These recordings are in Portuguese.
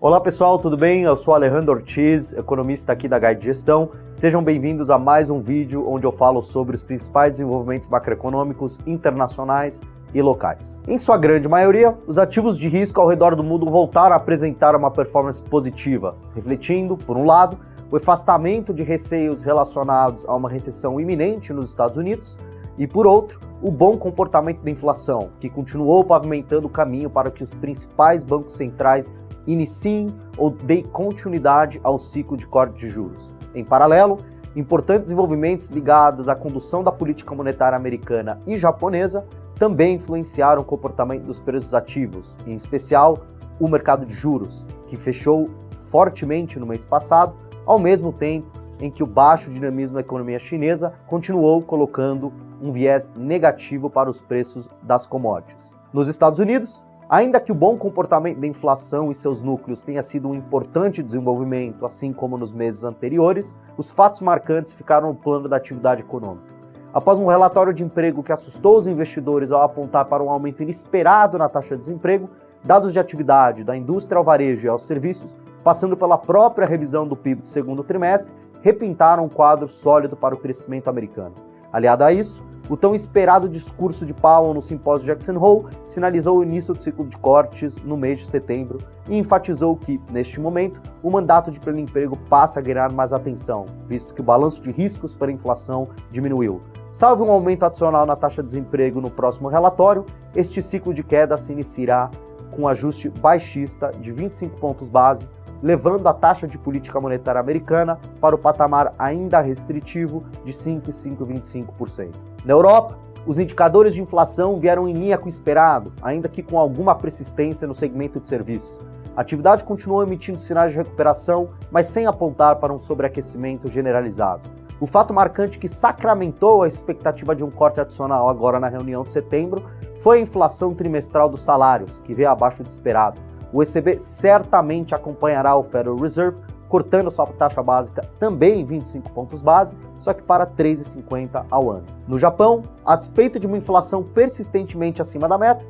Olá pessoal, tudo bem? Eu sou Alejandro Ortiz, economista aqui da Guide Gestão. Sejam bem-vindos a mais um vídeo onde eu falo sobre os principais desenvolvimentos macroeconômicos internacionais e locais. Em sua grande maioria, os ativos de risco ao redor do mundo voltaram a apresentar uma performance positiva, refletindo, por um lado, o afastamento de receios relacionados a uma recessão iminente nos Estados Unidos e, por outro, o bom comportamento da inflação, que continuou pavimentando o caminho para que os principais bancos centrais iniciem ou deem continuidade ao ciclo de corte de juros. Em paralelo, importantes desenvolvimentos ligados à condução da política monetária americana e japonesa também influenciaram o comportamento dos preços ativos, em especial o mercado de juros, que fechou fortemente no mês passado, ao mesmo tempo em que o baixo dinamismo da economia chinesa continuou colocando um viés negativo para os preços das commodities. Nos Estados Unidos, ainda que o bom comportamento da inflação e seus núcleos tenha sido um importante desenvolvimento, assim como nos meses anteriores, os fatos marcantes ficaram no plano da atividade econômica. Após um relatório de emprego que assustou os investidores ao apontar para um aumento inesperado na taxa de desemprego, dados de atividade da indústria ao varejo e aos serviços, passando pela própria revisão do PIB do segundo trimestre, repintaram um quadro sólido para o crescimento americano. Aliado a isso, o tão esperado discurso de Powell no simpósio de Jackson Hole sinalizou o início do ciclo de cortes no mês de setembro e enfatizou que, neste momento, o mandato de pleno emprego passa a ganhar mais atenção, visto que o balanço de riscos para a inflação diminuiu. Salvo um aumento adicional na taxa de desemprego no próximo relatório, este ciclo de queda se iniciará com um ajuste baixista de 25 pontos base, levando a taxa de política monetária americana para o patamar ainda restritivo de 5,25%. Na Europa, os indicadores de inflação vieram em linha com o esperado, ainda que com alguma persistência no segmento de serviços. A atividade continuou emitindo sinais de recuperação, mas sem apontar para um sobreaquecimento generalizado. O fato marcante que sacramentou a expectativa de um corte adicional agora na reunião de setembro foi a inflação trimestral dos salários, que veio abaixo do esperado. O ECB certamente acompanhará o Federal Reserve, cortando sua taxa básica também em 25 pontos base, só que para 3,50 ao ano. No Japão, a despeito de uma inflação persistentemente acima da meta,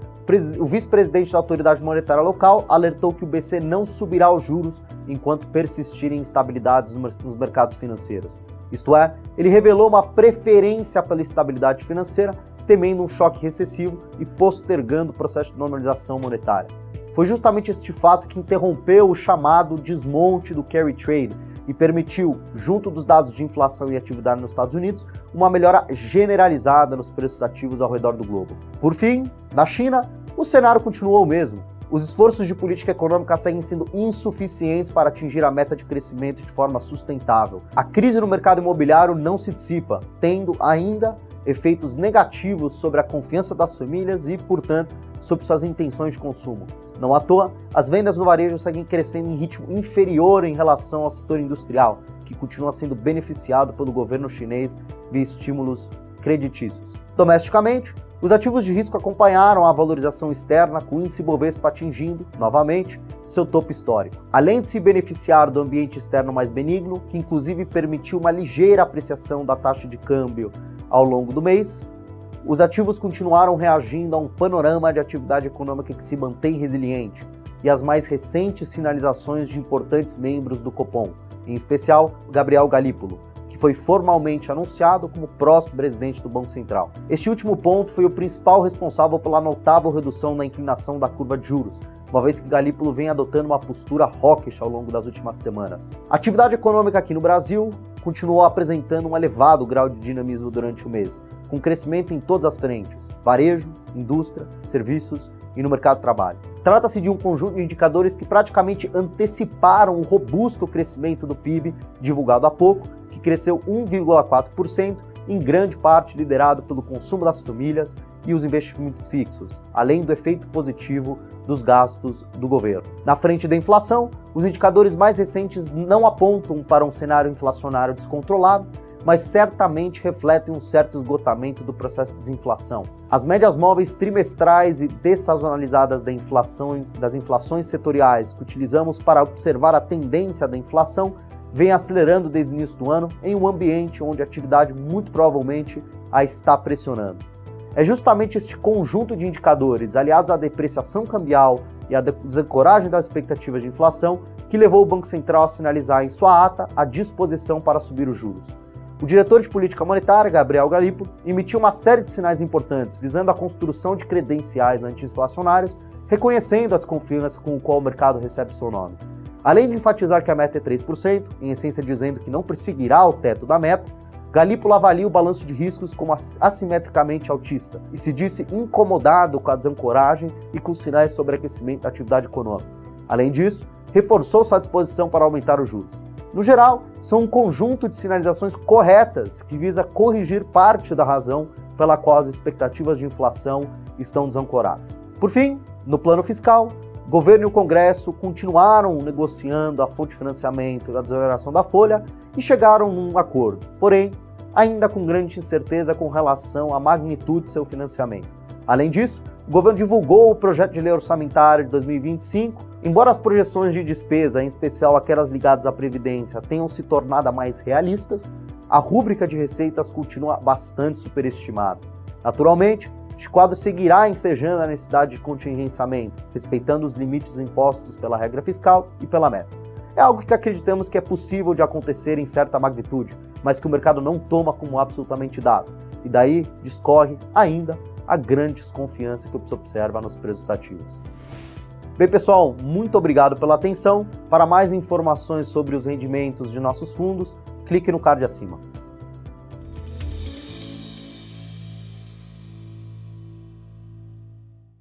o vice-presidente da autoridade monetária local alertou que o BC não subirá os juros enquanto persistirem instabilidades nos mercados financeiros. Isto é, ele revelou uma preferência pela estabilidade financeira, temendo um choque recessivo e postergando o processo de normalização monetária. Foi justamente este fato que interrompeu o chamado desmonte do carry trade e permitiu, junto dos dados de inflação e atividade nos Estados Unidos, uma melhora generalizada nos preços ativos ao redor do globo. Por fim, na China, o cenário continuou o mesmo. Os esforços de política econômica seguem sendo insuficientes para atingir a meta de crescimento de forma sustentável. A crise no mercado imobiliário não se dissipa, tendo ainda efeitos negativos sobre a confiança das famílias e, portanto, sobre suas intenções de consumo. Não à toa, as vendas no varejo seguem crescendo em ritmo inferior em relação ao setor industrial, que continua sendo beneficiado pelo governo chinês via estímulos creditícios. Domesticamente, os ativos de risco acompanharam a valorização externa, com o índice Bovespa atingindo, novamente, seu topo histórico. Além de se beneficiar do ambiente externo mais benigno, que inclusive permitiu uma ligeira apreciação da taxa de câmbio ao longo do mês, os ativos continuaram reagindo a um panorama de atividade econômica que se mantém resiliente e as mais recentes sinalizações de importantes membros do Copom, em especial Gabriel Galípolo, que foi formalmente anunciado como próximo presidente do Banco Central. Este último ponto foi o principal responsável pela notável redução na inclinação da curva de juros, uma vez que Galípolo vem adotando uma postura hawkish ao longo das últimas semanas. A atividade econômica aqui no Brasil continuou apresentando um elevado grau de dinamismo durante o mês, com crescimento em todas as frentes: varejo, indústria, serviços e no mercado de trabalho. Trata-se de um conjunto de indicadores que praticamente anteciparam o robusto crescimento do PIB divulgado há pouco, que cresceu 1,4%, em grande parte liderado pelo consumo das famílias e os investimentos fixos, além do efeito positivo dos gastos do governo. Na frente da inflação, os indicadores mais recentes não apontam para um cenário inflacionário descontrolado, mas certamente refletem um certo esgotamento do processo de desinflação. As médias móveis trimestrais e dessazonalizadas das inflações setoriais que utilizamos para observar a tendência da inflação vem acelerando desde o início do ano em um ambiente onde a atividade muito provavelmente a está pressionando. É justamente este conjunto de indicadores, aliados à depreciação cambial e a desancoragem das expectativas de inflação que levou o Banco Central a sinalizar em sua ata a disposição para subir os juros. O diretor de política monetária, Gabriel Galípolo, emitiu uma série de sinais importantes visando a construção de credenciais anti-inflacionários, reconhecendo a desconfiança com a qual o mercado recebe seu nome. Além de enfatizar que a meta é 3%, em essência dizendo que não perseguirá o teto da meta, Galípolo avalia o balanço de riscos como assimetricamente altista e se disse incomodado com a desancoragem e com sinais sobre aquecimento da atividade econômica. Além disso, reforçou sua disposição para aumentar os juros. No geral, são um conjunto de sinalizações corretas que visa corrigir parte da razão pela qual as expectativas de inflação estão desancoradas. Por fim, no plano fiscal, o governo e o Congresso continuaram negociando a fonte de financiamento da desoneração da folha e chegaram num acordo, porém, ainda com grande incerteza com relação à magnitude de seu financiamento. Além disso, o governo divulgou o projeto de lei orçamentária de 2025, embora as projeções de despesa, em especial aquelas ligadas à Previdência, tenham se tornado mais realistas, a rúbrica de receitas continua bastante superestimada. Naturalmente, este quadro seguirá ensejando a necessidade de contingenciamento, respeitando os limites impostos pela regra fiscal e pela meta. É algo que acreditamos que é possível de acontecer em certa magnitude, mas que o mercado não toma como absolutamente dado. E daí discorre ainda a grande desconfiança que se observa nos preços ativos. Bem, pessoal, muito obrigado pela atenção. Para mais informações sobre os rendimentos de nossos fundos, clique no card acima.